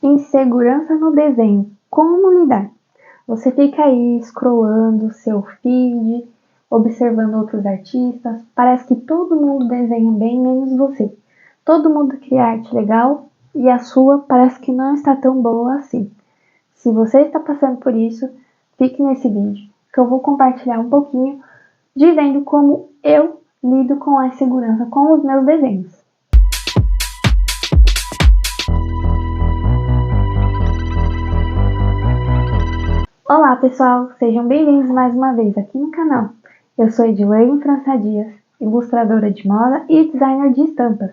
Insegurança no desenho. Como lidar? Você fica aí scrollando seu feed, observando outros artistas. Parece que todo mundo desenha bem, menos você. Todo mundo cria arte legal e a sua parece que não está tão boa assim. Se você está passando por isso, fique nesse vídeo, que eu vou compartilhar um pouquinho dizendo como eu lido com a insegurança com os meus desenhos. Olá pessoal, sejam bem-vindos mais uma vez aqui no canal. Eu sou Edilene França Dias, ilustradora de moda e designer de estampas.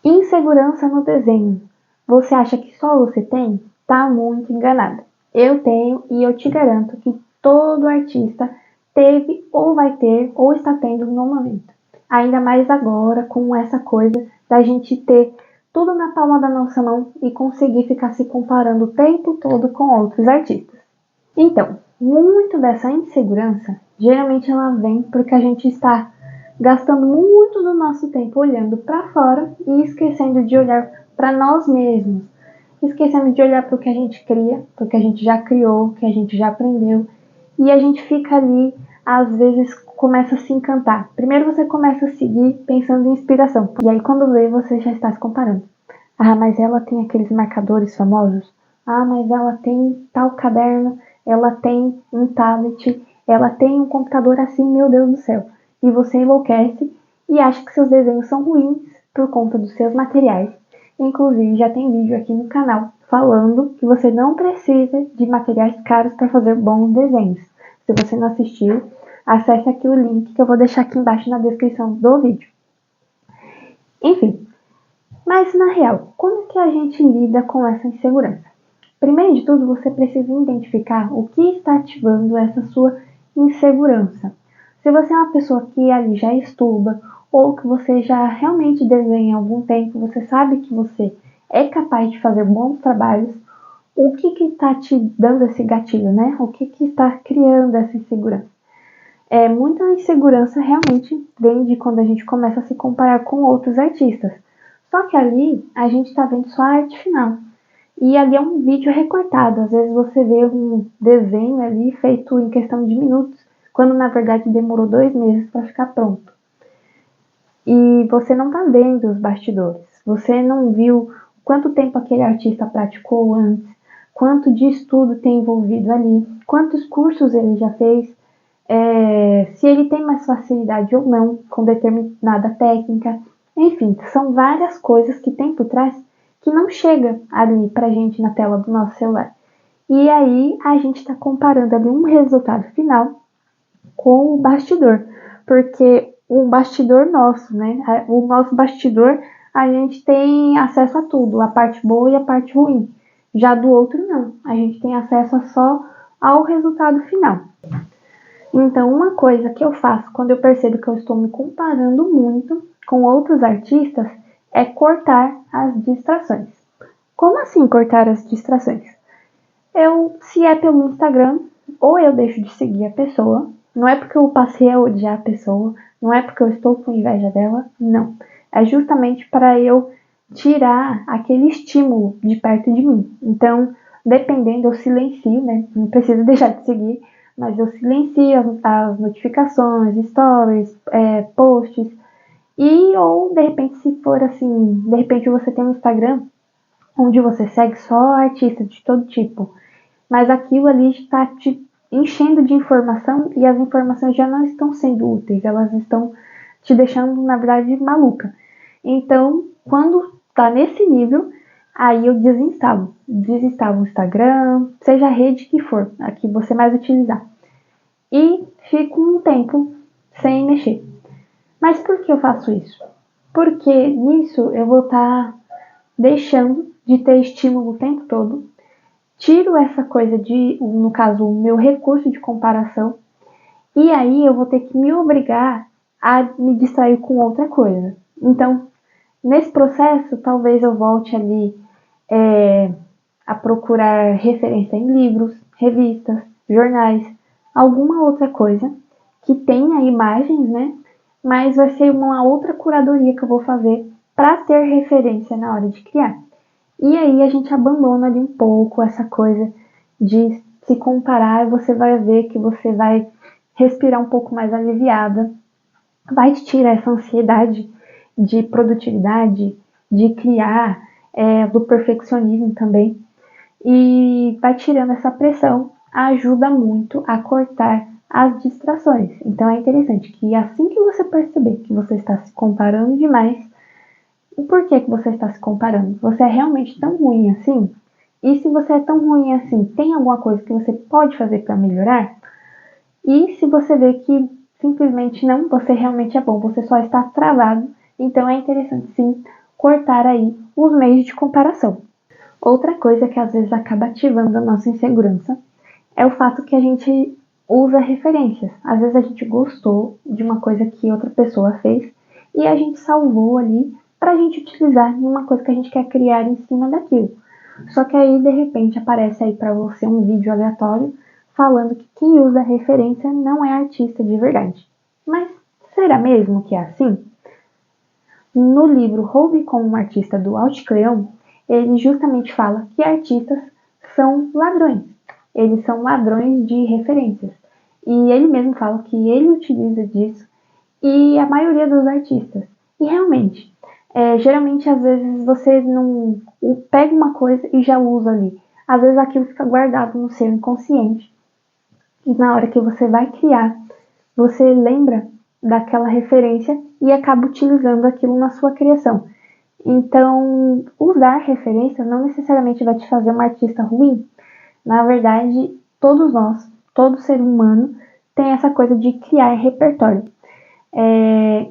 Insegurança no desenho. Você acha que só você tem? Tá muito enganado. Eu tenho e eu te garanto que todo artista teve ou vai ter ou está tendo no momento. Ainda mais agora com essa coisa da gente ter tudo na palma da nossa mão e conseguir ficar se comparando o tempo todo com outros artistas. Então, muito dessa insegurança, geralmente ela vem porque a gente está gastando muito do nosso tempo olhando para fora e esquecendo de olhar para nós mesmos, esquecendo de olhar para o que a gente cria, para o que a gente já criou, o que a gente já aprendeu, e a gente fica ali, às vezes começa a se encantar. Primeiro você começa a seguir pensando em inspiração, e aí quando vê você já está se comparando. Ah, mas ela tem aqueles marcadores famosos. Ah, mas ela tem tal caderno, ela tem um tablet, ela tem um computador assim, meu Deus do céu. E você enlouquece e acha que seus desenhos são ruins por conta dos seus materiais. Inclusive, já tem vídeo aqui no canal falando que você não precisa de materiais caros para fazer bons desenhos. Se você não assistiu, acesse aqui o link que eu vou deixar aqui embaixo na descrição do vídeo. Enfim, mas na real, como que a gente lida com essa insegurança? Primeiro de tudo, você precisa identificar o que está ativando essa sua insegurança. Se você é uma pessoa que ali já estuda ou que você já realmente desenha há algum tempo, você sabe que você é capaz de fazer bons trabalhos, o que está te dando esse gatilho, né? O que está criando essa insegurança? Muita insegurança realmente vem de quando a gente começa a se comparar com outros artistas. Só que ali a gente está vendo só a arte final. E ali é um vídeo recortado. Às vezes você vê um desenho ali feito em questão de minutos, quando na verdade demorou 2 meses para ficar pronto. E você não está vendo os bastidores. Você não viu quanto tempo aquele artista praticou antes, quanto de estudo tem envolvido ali, quantos cursos ele já fez, se ele tem mais facilidade ou não com determinada técnica. Enfim, são várias coisas que tem por trás que não chega ali pra gente na tela do nosso celular. E aí a gente está comparando ali um resultado final com o bastidor, porque o bastidor nosso, né? O nosso bastidor, a gente tem acesso a tudo, a parte boa e a parte ruim. Já do outro não, a gente tem acesso só ao resultado final. Então, uma coisa que eu faço quando eu percebo que eu estou me comparando muito com outros artistas é cortar as distrações. Como assim cortar as distrações? Se é pelo Instagram, ou eu deixo de seguir a pessoa, não é porque eu passei a odiar a pessoa, não é porque eu estou com inveja dela, não. É justamente para eu tirar aquele estímulo de perto de mim. Então, dependendo, eu silencio, né? Não preciso deixar de seguir, mas eu silencio as notificações, stories, posts. Ou de repente, se for assim, de repente você tem um Instagram onde você segue só artistas de todo tipo, mas aquilo ali está te enchendo de informação e as informações já não estão sendo úteis, elas estão te deixando, na verdade, maluca. Então, quando está nesse nível, aí eu desinstalo o Instagram, seja a rede que for, a que você mais utilizar. E fico um tempo sem mexer. Mas por que eu faço isso? Porque nisso eu vou estar deixando de ter estímulo o tempo todo, tiro essa coisa no caso, o meu recurso de comparação, e aí eu vou ter que me obrigar a me distrair com outra coisa. Então, nesse processo, talvez eu volte ali a procurar referência em livros, revistas, jornais, alguma outra coisa que tenha imagens, né? Mas vai ser uma outra curadoria que eu vou fazer para ter referência na hora de criar. E aí a gente abandona ali um pouco essa coisa de se comparar, e você vai ver que você vai respirar um pouco mais aliviada, vai te tirar essa ansiedade de produtividade, de criar, do perfeccionismo também, e vai tirando essa pressão, ajuda muito a cortar as distrações. Então é interessante que assim que você perceber que você está se comparando demais, o porquê que você está se comparando? Você é realmente tão ruim assim? E se você é tão ruim assim, tem alguma coisa que você pode fazer para melhorar? E se você vê que simplesmente não, você realmente é bom, você só está travado, então é interessante sim cortar aí os meios de comparação. Outra coisa que às vezes acaba ativando a nossa insegurança é o fato que a gente usa referências. Às vezes a gente gostou de uma coisa que outra pessoa fez e a gente salvou ali para a gente utilizar em uma coisa que a gente quer criar em cima daquilo. Só que aí de repente aparece aí para você um vídeo aleatório falando que quem usa referência não é artista de verdade. Mas será mesmo que é assim? No livro Roube como um Artista do Alt Cleon, ele justamente fala que artistas são ladrões. Eles são ladrões de referências. E ele mesmo fala que ele utiliza disso e a maioria dos artistas. E realmente, geralmente às vezes você não pega uma coisa e já usa ali. Às vezes aquilo fica guardado no seu inconsciente. E na hora que você vai criar, você lembra daquela referência e acaba utilizando aquilo na sua criação. Então, usar referências não necessariamente vai te fazer uma artista ruim. Na verdade, todos nós, todo ser humano, tem essa coisa de criar repertório.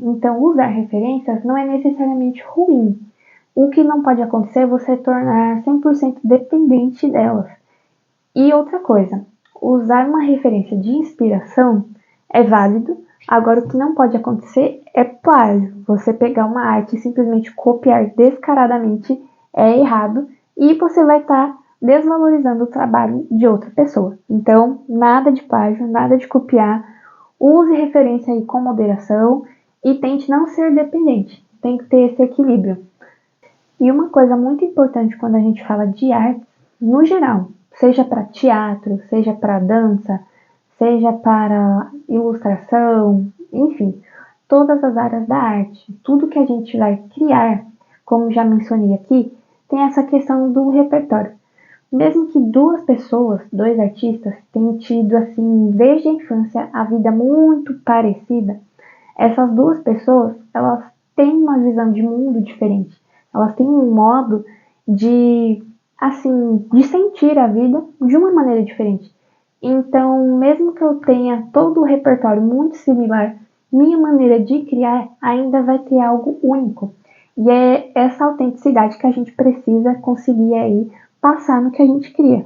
Então, usar referências não é necessariamente ruim. O que não pode acontecer é você tornar 100% dependente delas. E outra coisa, usar uma referência de inspiração é válido, agora o que não pode acontecer é plágio. Você pegar uma arte e simplesmente copiar descaradamente é errado e você vai estar desvalorizando o trabalho de outra pessoa. Então, nada de plágio, nada de copiar. Use referência aí com moderação e tente não ser dependente. Tem que ter esse equilíbrio. E uma coisa muito importante quando a gente fala de arte, no geral, seja para teatro, seja para dança, seja para ilustração, enfim, todas as áreas da arte, tudo que a gente vai criar, como já mencionei aqui, tem essa questão do repertório. Mesmo que duas pessoas, dois artistas, tenham tido, assim, desde a infância, a vida muito parecida, essas duas pessoas, elas têm uma visão de mundo diferente. Elas têm um modo de, assim, de sentir a vida de uma maneira diferente. Então, mesmo que eu tenha todo o repertório muito similar, minha maneira de criar ainda vai ter algo único. E é essa autenticidade que a gente precisa conseguir aí passar no que a gente cria.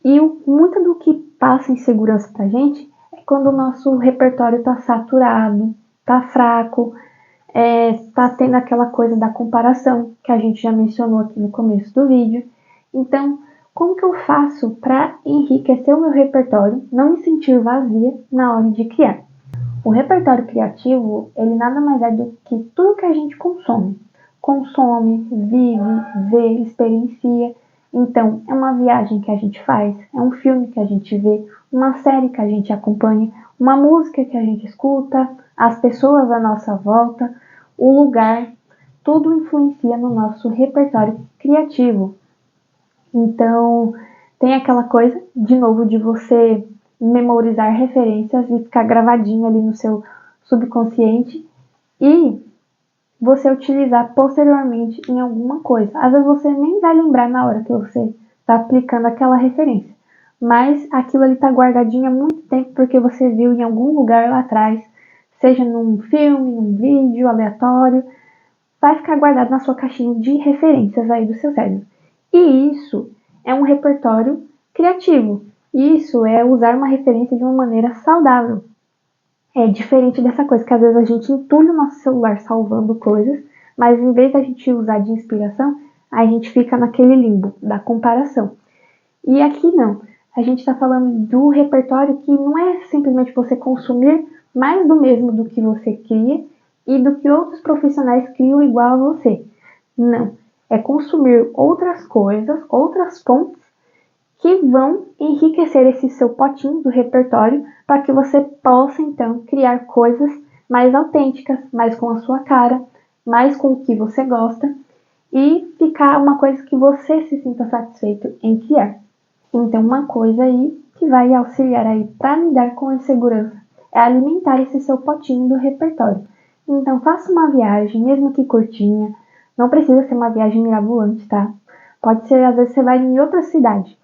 E muito do que passa insegurança pra gente é quando o nosso repertório tá saturado, tá fraco, tá tendo aquela coisa da comparação que a gente já mencionou aqui no começo do vídeo. Então, como que eu faço para enriquecer o meu repertório, não me sentir vazia na hora de criar? O repertório criativo, ele nada mais é do que tudo que a gente consome. Consome, vive, vê, experiencia. Então, é uma viagem que a gente faz, é um filme que a gente vê, uma série que a gente acompanha, uma música que a gente escuta, as pessoas à nossa volta, o lugar, tudo influencia no nosso repertório criativo. Então, tem aquela coisa, de novo, de você memorizar referências e ficar gravadinho ali no seu subconsciente e você utilizar posteriormente em alguma coisa. Às vezes você nem vai lembrar na hora que você está aplicando aquela referência, mas aquilo ali está guardadinho há muito tempo porque você viu em algum lugar lá atrás, seja num filme, num vídeo aleatório, vai ficar guardado na sua caixinha de referências aí do seu cérebro. E isso é um repertório criativo. Isso é usar uma referência de uma maneira saudável. É diferente dessa coisa que às vezes a gente entulha o nosso celular salvando coisas, mas em vez da gente usar de inspiração, a gente fica naquele limbo da comparação. E aqui não. A gente está falando do repertório que não é simplesmente você consumir mais do mesmo do que você cria e do que outros profissionais criam igual a você. Não. é consumir outras coisas, outras fontes que vão enriquecer esse seu potinho do repertório para que você possa, então, criar coisas mais autênticas, mais com a sua cara, mais com o que você gosta e ficar uma coisa que você se sinta satisfeito em criar. Então, uma coisa aí que vai auxiliar aí para lidar com a insegurança é alimentar esse seu potinho do repertório. Então, faça uma viagem, mesmo que curtinha, não precisa ser uma viagem mirabolante, tá? Pode ser, às vezes, você vai em outra cidade,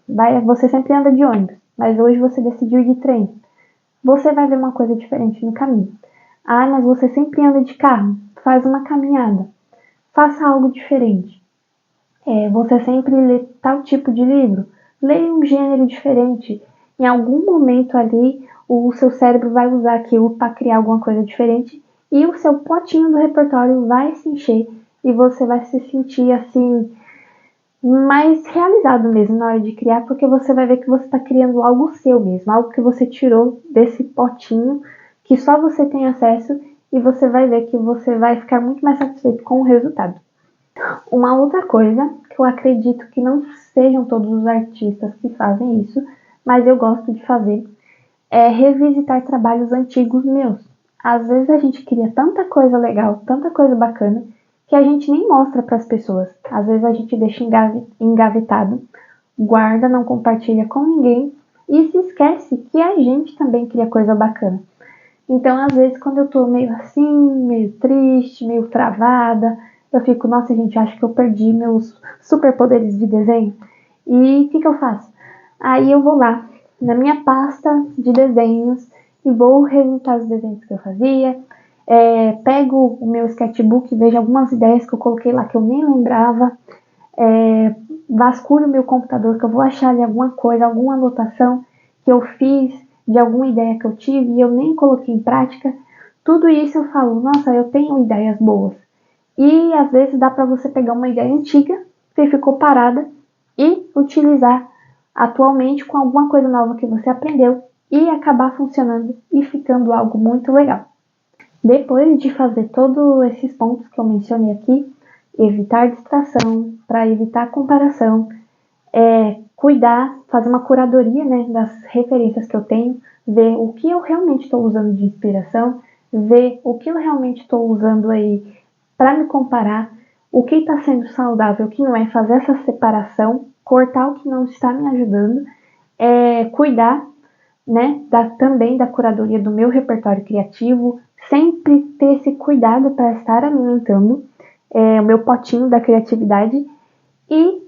você sempre anda de ônibus, mas hoje você decidiu ir de trem. Você vai ver uma coisa diferente no caminho. Ah, mas você sempre anda de carro, faz uma caminhada, faça algo diferente. Você sempre lê tal tipo de livro, leia um gênero diferente. Em algum momento ali, o seu cérebro vai usar aquilo para criar alguma coisa diferente e o seu potinho do repertório vai se encher e você vai se sentir assim mais realizado mesmo na hora de criar, porque você vai ver que você está criando algo seu mesmo, algo que você tirou desse potinho que só você tem acesso e você vai ver que você vai ficar muito mais satisfeito com o resultado. Uma outra coisa, que eu acredito que não sejam todos os artistas que fazem isso, mas eu gosto de fazer, é revisitar trabalhos antigos meus. Às vezes a gente cria tanta coisa legal, tanta coisa bacana, que a gente nem mostra para as pessoas. Às vezes a gente deixa engavetado, guarda, não compartilha com ninguém e se esquece que a gente também cria coisa bacana. Então, às vezes, quando eu tô meio assim, meio triste, meio travada, eu fico, nossa, gente, acho que eu perdi meus superpoderes de desenho. E o que eu faço? Aí eu vou lá, na minha pasta de desenhos, e vou revisitar os desenhos que eu fazia, pego o meu sketchbook, vejo algumas ideias que eu coloquei lá que eu nem lembrava, vasculho o meu computador, que eu vou achar ali alguma coisa, alguma anotação que eu fiz, de alguma ideia que eu tive e eu nem coloquei em prática. Tudo isso eu falo, nossa, eu tenho ideias boas. E às vezes dá para você pegar uma ideia antiga que ficou parada e utilizar atualmente com alguma coisa nova que você aprendeu e acabar funcionando e ficando algo muito legal. Depois de fazer todos esses pontos que eu mencionei aqui, evitar distração, para evitar comparação, cuidar, fazer uma curadoria, né, das referências que eu tenho, ver o que eu realmente estou usando de inspiração, ver o que eu realmente estou usando aí para me comparar, o que está sendo saudável, o que não é, fazer essa separação, cortar o que não está me ajudando, cuidar, né, também da curadoria do meu repertório criativo, sempre ter esse cuidado para estar alimentando o meu potinho da criatividade e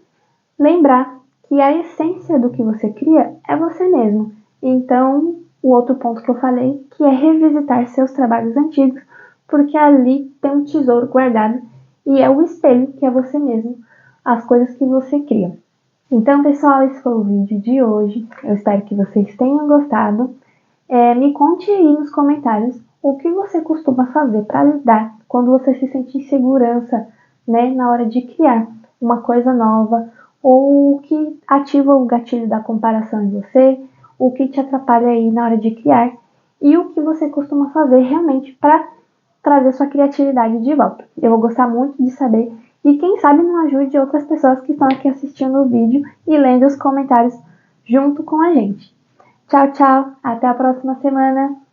lembrar que a essência do que você cria é você mesmo. Então, o outro ponto que eu falei, que é revisitar seus trabalhos antigos, porque ali tem um tesouro guardado e é o espelho que é você mesmo, as coisas que você cria. Então, pessoal, esse foi o vídeo de hoje. Eu espero que vocês tenham gostado. Me conte aí nos comentários o que você costuma fazer para lidar quando você se sente insegurança, né, na hora de criar uma coisa nova, ou o que ativa o gatilho da comparação em você, o que te atrapalha aí na hora de criar, e o que você costuma fazer realmente para trazer sua criatividade de volta. Eu vou gostar muito de saber, e quem sabe não ajude outras pessoas que estão aqui assistindo o vídeo e lendo os comentários junto com a gente. Tchau, tchau, até a próxima semana!